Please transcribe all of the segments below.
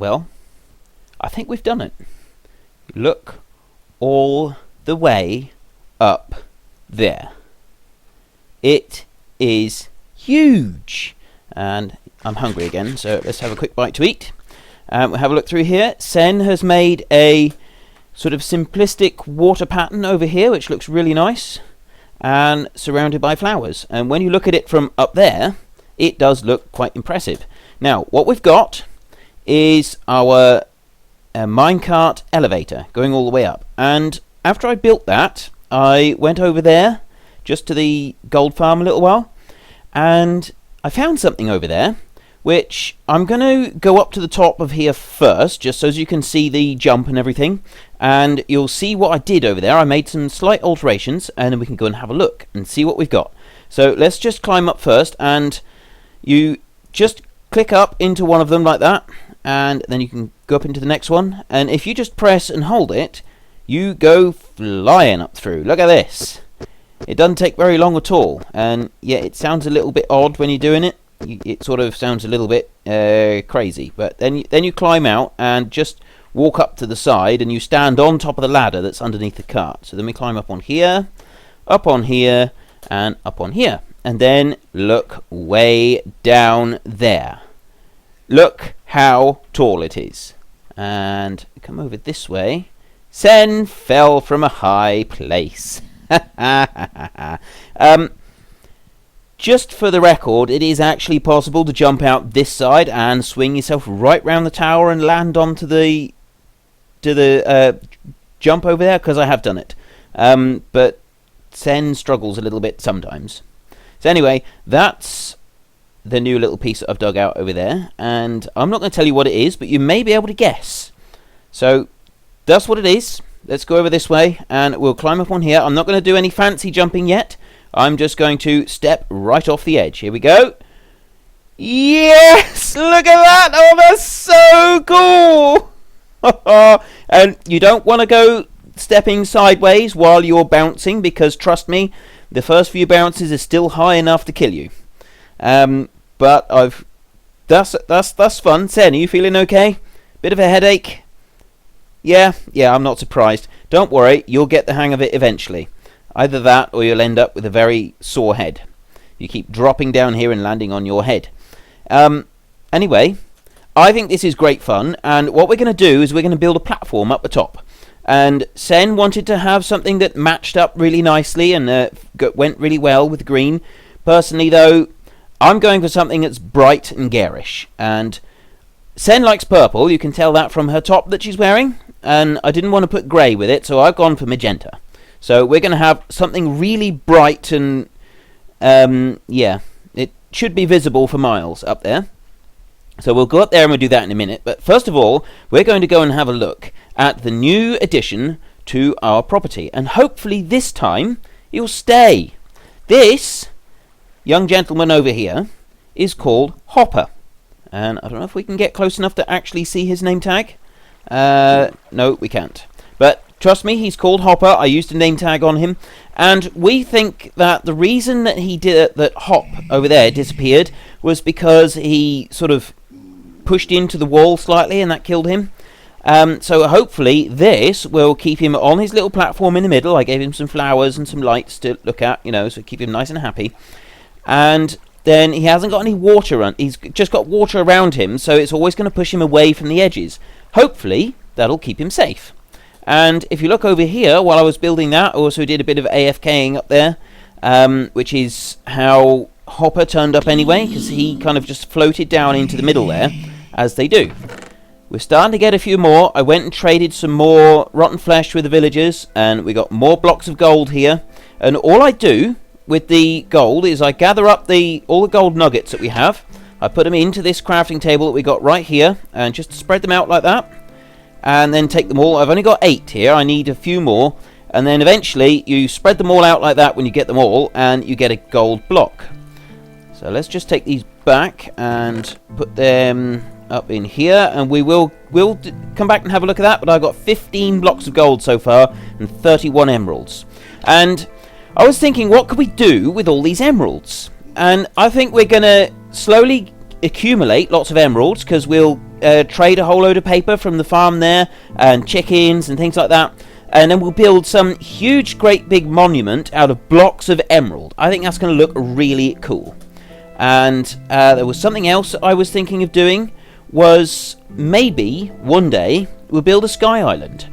well, I think we've done it. Look all the way up there. It is huge. And I'm hungry again, so let's have a quick bite to eat. We'll have a look through here. Sen has made a sort of simplistic water pattern over here, which looks really nice, and surrounded by flowers. And when you look at it from up there, it does look quite impressive. Now, what we've got is our minecart elevator going all the way up. And after I built that, I went over there just to the gold farm a little while, and I found something over there, which I'm going to go up to the top of here first, just so as you can see the jump and everything, and you'll see what I did over there. I made some slight alterations, and then we can go and have a look and see what we've got. So let's just climb up first, and you just click up into one of them like that, and then you can go up into the next one, and if you just press and hold it, you go flying up through. Look at this. It doesn't take very long at all, and yeah, it sounds a little bit odd when you're doing it. It sort of sounds a little bit crazy, but then you climb out and just walk up to the side, and you stand on top of the ladder that's underneath the cart. So then we climb up on here, and up on here, and then look way down there. Look how tall it is. And come over this way. Sen fell from a high place. Just for the record, it is actually possible to jump out this side and swing yourself right round the tower and land onto the jump over there, because I have done it. But Sen struggles a little bit sometimes. So anyway, that's the new little piece that I've dug out over there, and I'm not going to tell you what it is, but you may be able to guess. So that's what it is. Let's go over this way, and we'll climb up on here. I'm not going to do any fancy jumping yet. I'm just going to step right off the edge. Here we go. Yes! Look at that! Oh, that's so cool! And you don't want to go stepping sideways while you're bouncing, because trust me, the first few bounces are still high enough to kill you. But that's fun. Sen, are you feeling okay? Bit of a headache? Yeah, I'm not surprised. Don't worry, you'll get the hang of it eventually. Either that, or you'll end up with a very sore head. You keep dropping down here and landing on your head. Anyway, I think this is great fun, and what we're going to do is we're going to build a platform up the top. And Sen wanted to have something that matched up really nicely and went really well with green. Personally, though, I'm going for something that's bright and garish. And Sen likes purple. You can tell that from her top that she's wearing. And I didn't want to put grey with it, so I've gone for magenta. So we're going to have something really bright and, yeah, it should be visible for miles up there. So we'll go up there and we'll do that in a minute. But first of all, we're going to go and have a look at the new addition to our property. And hopefully this time you'll stay. This young gentleman over here is called Hopper. And I don't know if we can get close enough to actually see his name tag. No, we can't. But trust me, he's called Hopper. I used a name tag on him. And we think that the reason that he did that Hop over there disappeared was because he sort of pushed into the wall slightly and that killed him. So hopefully this will keep him on his little platform in the middle. I gave him some flowers and some lights to look at, you know, so keep him nice and happy. And then he hasn't got any water he's just got water around him, so it's always going to push him away from the edges. Hopefully that'll keep him safe. And if you look over here, while I was building that, I also did a bit of AFKing up there, which is how Hopper turned up anyway, because he kind of just floated down into the middle there, as they do. We're starting to get a few more. I went and traded some more rotten flesh with the villagers, and we got more blocks of gold here. And all I do with the gold is I gather up all the gold nuggets that we have. I put them into this crafting table that we got right here, and just spread them out like that. And then take them all. I've only got 8 here. I need a few more. And then eventually you spread them all out like that when you get them all, and you get a gold block. So let's just take these back and put them up in here, and we'll come back and have a look at that. But I've got 15 blocks of gold so far and 31 emeralds. And I was thinking, what could we do with all these emeralds? And I think we're going to slowly accumulate lots of emeralds, because we'll trade a whole load of paper from the farm there, and chickens and things like that. And then we'll build some huge, great big monument out of blocks of emerald. I think that's going to look really cool. And there was something else I was thinking of doing, was maybe one day we'll build a sky island.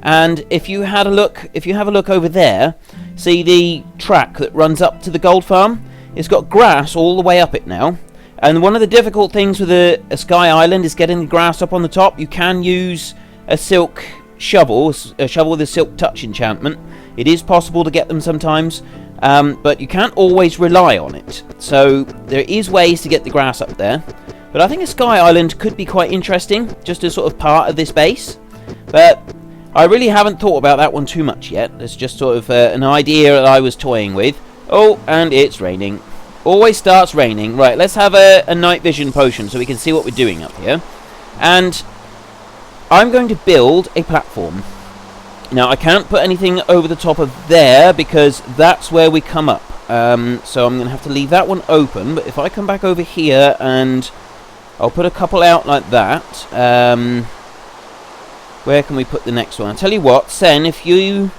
And if you have a look over there, see the track that runs up to the gold farm? It's got grass all the way up it now. And one of the difficult things with a sky island is getting the grass up on the top. You can use a silk shovel, a shovel with a silk touch enchantment. It is possible to get them sometimes, but you can't always rely on it. So there is ways to get the grass up there. But I think a sky island could be quite interesting, just as sort of part of this base. But I really haven't thought about that one too much yet. It's just sort of an idea that I was toying with. Oh, and it's raining. Always starts raining. Right, let's have a night vision potion so we can see what we're doing up here. And I'm going to build a platform. Now, I can't put anything over the top of there because that's where we come up. So I'm going to have to leave that one open. But if I come back over here and I'll put a couple out like that. Where can we put the next one? I'll tell you what, Sen, if you...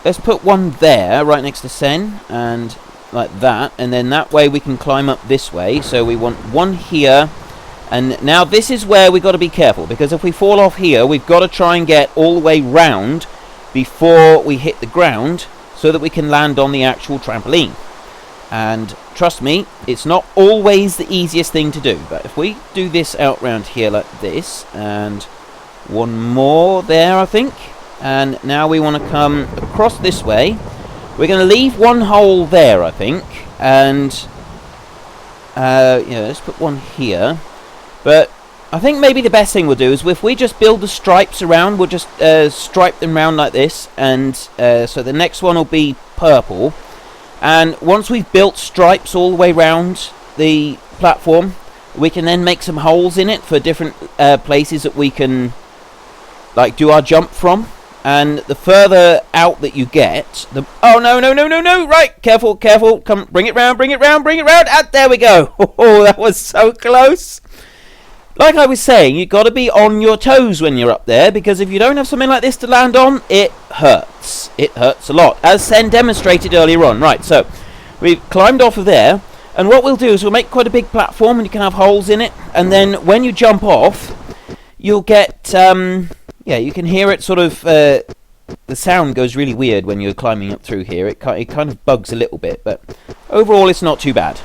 Let's put one there, right next to Sen, and like that. And then that way we can climb up this way. So we want one here. And now this is where we've got to be careful, because if we fall off here, we've got to try and get all the way round before we hit the ground so that we can land on the actual trampoline. And trust me, it's not always the easiest thing to do. But if we do this out round here like this, and one more there, I think. And now we want to come across this way. We're going to leave one hole there, I think. And, yeah, let's put one here. But I think maybe the best thing we'll do is if we just build the stripes around, we'll just stripe them round like this. And so the next one will be purple. And once we've built stripes all the way round the platform, we can then make some holes in it for different places that we can like do our jump from. And the further out that you get, the... Oh, no. Right, careful. Come, bring it round. And there we go. Oh, that was so close. Like I was saying, you've got to be on your toes when you're up there, because if you don't have something like this to land on, it hurts. It hurts a lot, as Sen demonstrated earlier on. Right, so we've climbed off of there, and what we'll do is we'll make quite a big platform, and you can have holes in it, and then when you jump off, you'll get, yeah, you can hear it sort of, the sound goes really weird when you're climbing up through here. It kind of bugs a little bit, but overall it's not too bad.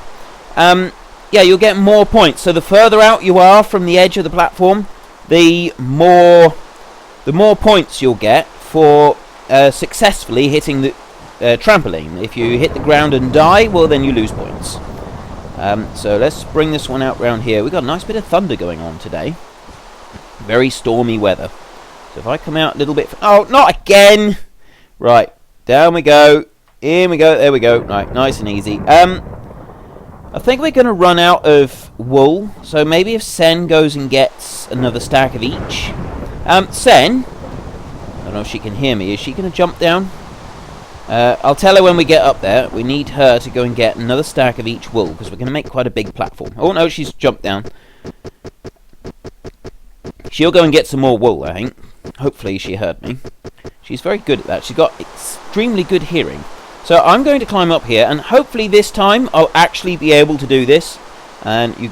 Yeah, you'll get more points. So the further out you are from the edge of the platform, the more points you'll get for successfully hitting the trampoline. If you hit the ground and die, well, then you lose points. So let's bring this one out round here. We've got a nice bit of thunder going on today. Very stormy weather. So if I come out a little bit... Oh, not again! Right, down we go. In we go. There we go. Right, nice and easy. I think we're going to run out of wool, so maybe if Sen goes and gets another stack of each. Sen, I don't know if she can hear me. Is she going to jump down? I'll tell her when we get up there. We need her to go and get another stack of each wool, because we're going to make quite a big platform. Oh, no, she's jumped down. She'll go and get some more wool, I think. Hopefully she heard me. She's very good at that. She's got extremely good hearing. So I'm going to climb up here, and hopefully this time I'll actually be able to do this. And you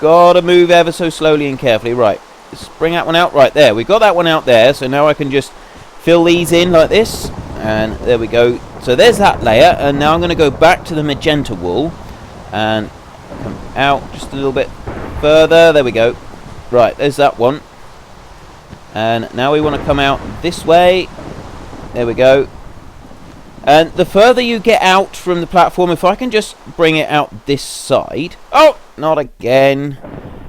gotta move ever so slowly and carefully. Right, let's bring that one out. Right there, we've got that one out there, so now I can just fill these in like this. And there we go. So there's that layer, and now I'm going to go back to the magenta wool. And come out just a little bit further. There we go. Right, there's that one. And now we want to come out this way. There we go. And the further you get out from the platform, if I can just bring it out this side... Oh, not again.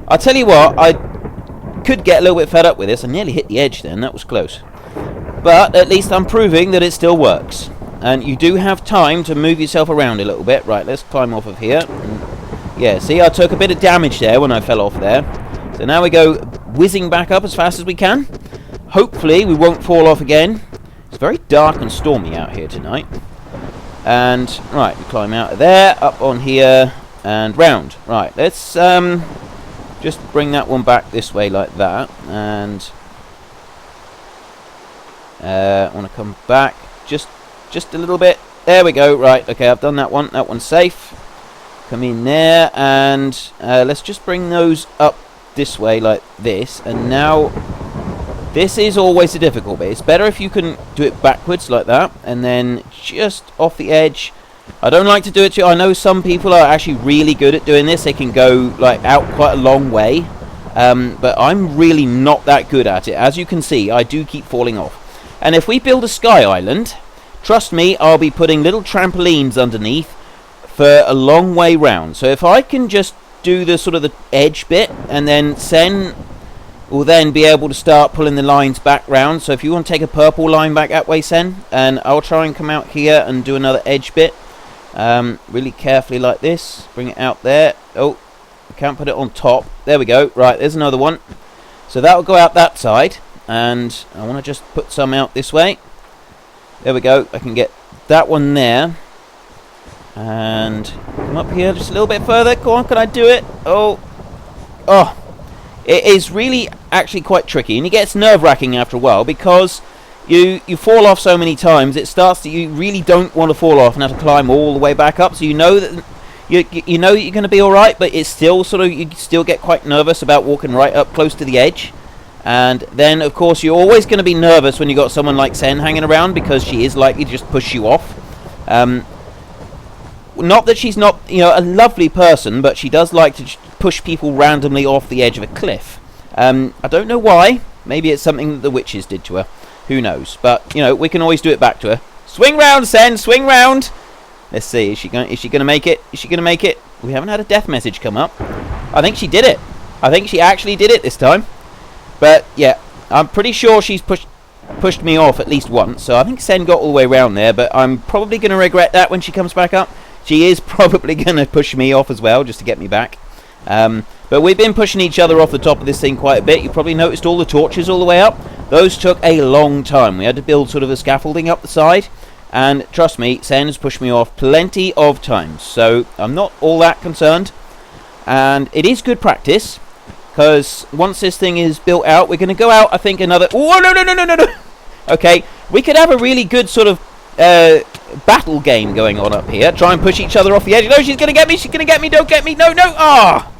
I'll tell you what, I could get a little bit fed up with this. I nearly hit the edge then, that was close. But at least I'm proving that it still works. And you do have time to move yourself around a little bit. Right, let's climb off of here. And yeah, see, I took a bit of damage there when I fell off there. So now we go whizzing back up as fast as we can. Hopefully we won't fall off again. It's very dark and stormy out here tonight. And, right, we climb out of there, up on here, and round. Right, let's, yeah, just bring that one back this way like that, and I want to come back just a little bit. There we go. Right, okay, I've done that one. That one's safe. Come in there, and let's just bring those up this way like this. And now, this is always a difficult bit. It's better if you can do it backwards like that, and then just off the edge. I don't like to do it too. I know some people are actually really good at doing this. They can go like out quite a long way, but I'm really not that good at it. As you can see, I do keep falling off. And if we build a sky island, trust me, I'll be putting little trampolines underneath for a long way round. So if I can just do the sort of the edge bit, and then Sen will then be able to start pulling the lines back round. So if you want to take a purple line back that way, Sen, and I'll try and come out here and do another edge bit. Really carefully like this. Bring it out there. Oh, I can't put it on top. There we go. Right, there's another one. So that will go out that side. And I want to just put some out this way. There we go. I can get that one there. And come up here just a little bit further. Go on, can I do it? Oh. It is really actually quite tricky. And it gets nerve-wracking after a while, because you fall off so many times. It starts to, you really don't want to fall off and have to climb all the way back up. So you know that you know you're going to be all right, but it's still sort of, you still get quite nervous about walking right up close to the edge. And then, of course, you're always going to be nervous when you've got someone like Sen hanging around, because she is likely to just push you off. Not that she's not, a lovely person, but she does like to push people randomly off the edge of a cliff. I don't know why. Maybe it's something that the witches did to her. Who knows? But, we can always do it back to her. Swing round, Sen! Swing round! Let's see. Is she going to make it? Is she going to make it? We haven't had a death message come up. I think she did it. I think she actually did it this time. But, yeah, I'm pretty sure she's pushed me off at least once. So I think Sen got all the way around there, but I'm probably going to regret that when she comes back up. She is probably going to push me off as well, just to get me back. But we've been pushing each other off the top of this thing quite a bit. You probably noticed all the torches all the way up. Those took a long time. We had to build sort of a scaffolding up the side. And trust me, Sen has pushed me off plenty of times. So I'm not all that concerned. And it is good practice, because once this thing is built out, we're going to go out, I think, another... Oh, no. Okay, we could have a really good sort of battle game going on up here. Try and push each other off the edge. No, she's going to get me. She's going to get me. Don't get me. No. Ah!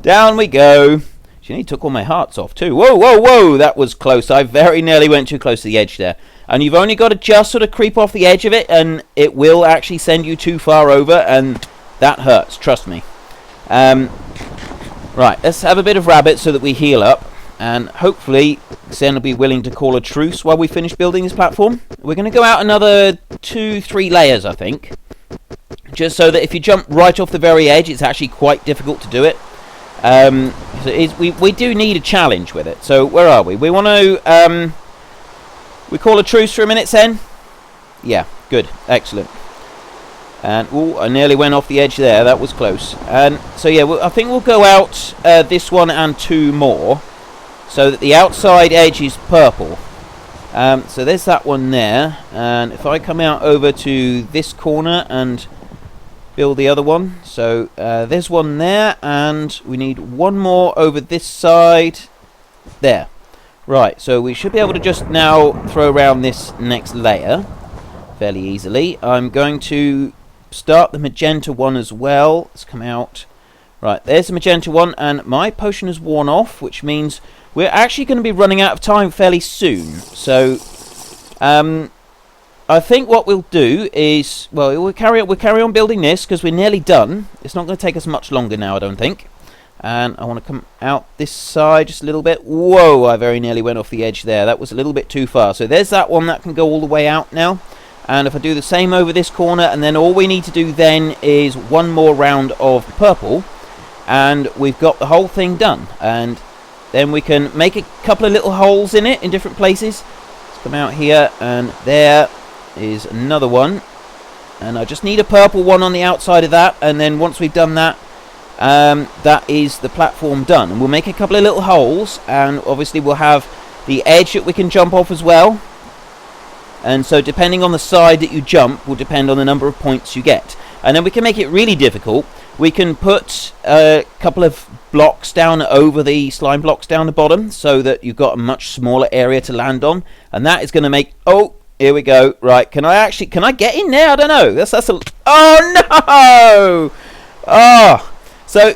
Down we go. She nearly took all my hearts off too. Whoa. That was close. I very nearly went too close to the edge there. And you've only got to just sort of creep off the edge of it, and it will actually send you too far over, and that hurts. Trust me. Right, let's have a bit of rabbit so that we heal up. And hopefully Sen will be willing to call a truce while we finish building this platform. We're going to go out another 2-3 layers, I think. Just so that if you jump right off the very edge, it's actually quite difficult to do it. So we do need a challenge with it. So where are we? We want to... we call a truce for a minute, Sen? Yeah, good. Excellent. And, I nearly went off the edge there. That was close. And so, yeah, I think we'll go out this one and 2 more, so that the outside edge is purple. So there's that one there. And if I come out over to this corner and build the other one. So there's one there, and we need one more over this side. There. Right, so we should be able to just now throw around this next layer fairly easily. I'm going to start the magenta one as well. Let's come out. Right, there's the magenta one, and my potion has worn off, which means we're actually going to be running out of time fairly soon. So, I think what we'll do is, well, we'll carry on building this, because we're nearly done. It's not going to take us much longer now, I don't think. And I want to come out this side just a little bit. Whoa, I very nearly went off the edge there. That was a little bit too far. So there's that one that can go all the way out now. And if I do the same over this corner, and then all we need to do then is one more round of purple, and we've got the whole thing done. And then we can make a couple of little holes in it in different places. Let's come out here, and there is another one. And I just need a purple one on the outside of that, and then once we've done that, that is the platform done. And we'll make a couple of little holes, and obviously we'll have the edge that we can jump off as well. And so depending on the side that you jump will depend on the number of points you get. And then we can make it really difficult. We can put a couple of blocks down over the slime blocks down the bottom, so that you've got a much smaller area to land on, and that is going to make... Oh, here we go. Right, can I get in there? I don't know. That's a... Oh, no! Oh, so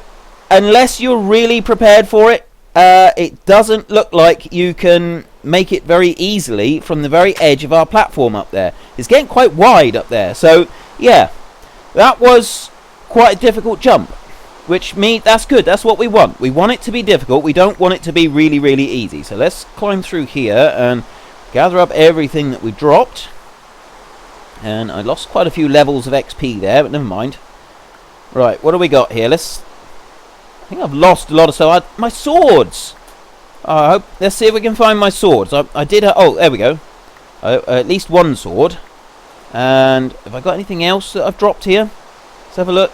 unless you're really prepared for it, it doesn't look like you can make it very easily from the very edge of our platform up there. It's getting quite wide up there, so yeah, that was quite a difficult jump, which means that's good. That's what we want. We want it to be difficult. We don't want it to be really, really easy. So let's climb through here and gather up everything that we dropped. And I lost quite a few levels of XP there, but never mind. Right, what do we got here? I think I've lost a lot of stuff. My swords! Let's see if we can find my swords. I did... oh, there we go. At least one sword. And have I got anything else that I've dropped here? Let's have a look.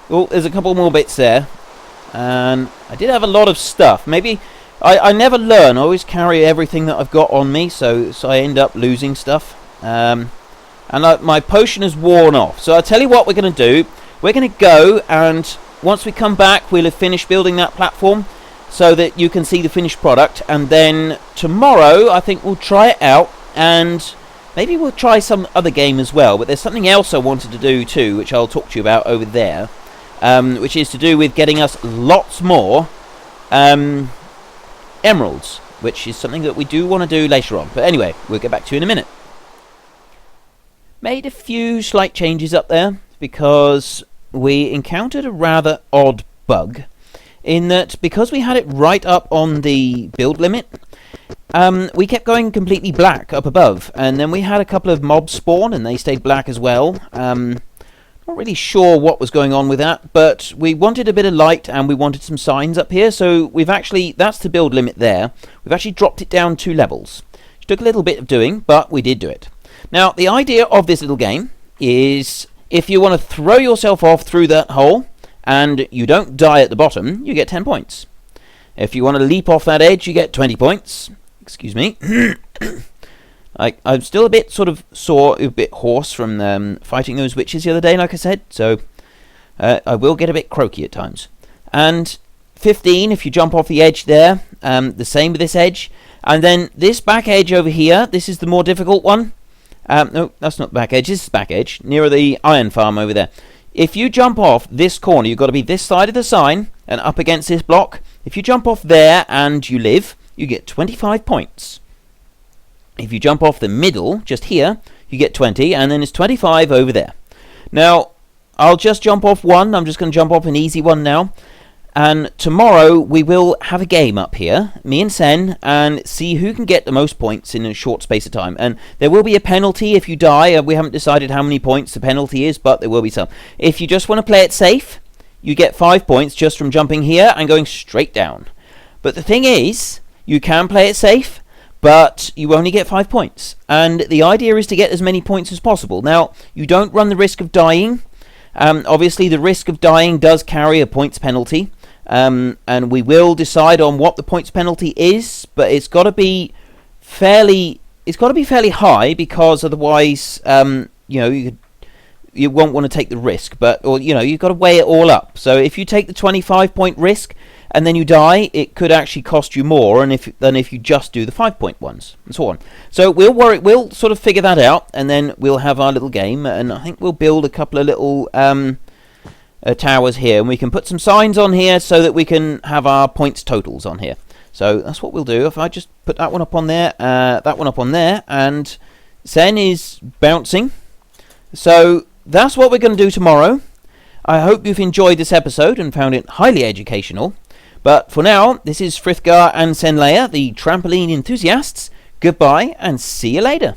Oh, there's a couple more bits there. And I did have a lot of stuff. Maybe... I never learn. I always carry everything that I've got on me, so I end up losing stuff. And my potion is worn off. So I'll tell you what we're going to do. We're going to go, and once we come back, we'll have finished building that platform so that you can see the finished product. And then tomorrow, I think we'll try it out, and maybe we'll try some other game as well. But there's something else I wanted to do too, which I'll talk to you about over there, which is to do with getting us lots more emeralds, which is something that we do want to do later on. But anyway, we'll get back to you in a minute. Made a few slight changes up there because we encountered a rather odd bug in that because we had it right up on the build limit, we kept going completely black up above, and then we had a couple of mobs spawn and they stayed black as well. Not really sure what was going on with that, but we wanted a bit of light and we wanted some signs up here, so we've actually, that's the build limit there, we've actually dropped it down 2 levels. It took a little bit of doing, but we did do it. Now, the idea of this little game is if you want to throw yourself off through that hole and you don't die at the bottom, you get 10 points. If you want to leap off that edge, you get 20 points. Excuse me. I'm still a bit sort of sore, a bit hoarse from fighting those witches the other day, like I said, so I will get a bit croaky at times. And 15, if you jump off the edge there, the same with this edge. And then this back edge over here, this is the more difficult one. No, that's not the back edge, this is the back edge, nearer the iron farm over there. If you jump off this corner, you've got to be this side of the sign and up against this block. If you jump off there and you live, you get 25 points. If you jump off the middle, just here, you get 20, and then it's 25 over there. Now, I'll just jump off one. I'm just going to jump off an easy one now. And tomorrow we will have a game up here, me and Sen, and see who can get the most points in a short space of time. And there will be a penalty if you die. We haven't decided how many points the penalty is, but there will be some. If you just want to play it safe, you get 5 points just from jumping here and going straight down. But the thing is, you can play it safe, but you only get 5 points. And the idea is to get as many points as possible. Now, you don't run the risk of dying. Obviously, the risk of dying does carry a points penalty. And we will decide on what the points penalty is, but it's got to be fairly high, because otherwise, you won't want to take the risk. You've got to weigh it all up. So if you take the 25-point risk and then you die, it could actually cost you more than if you just do the 5-point ones, and so on. So we'll sort of figure that out, and then we'll have our little game, and I think we'll build a couple of little towers here, and we can put some signs on here so that we can have our points totals on here. So that's what we'll do. If I just put that one up on there, that one up on there, and Sen is bouncing. So that's what we're going to do tomorrow. I hope you've enjoyed this episode and found it highly educational. But for now, this is Frithgar and Senleia, the trampoline enthusiasts. Goodbye and see you later.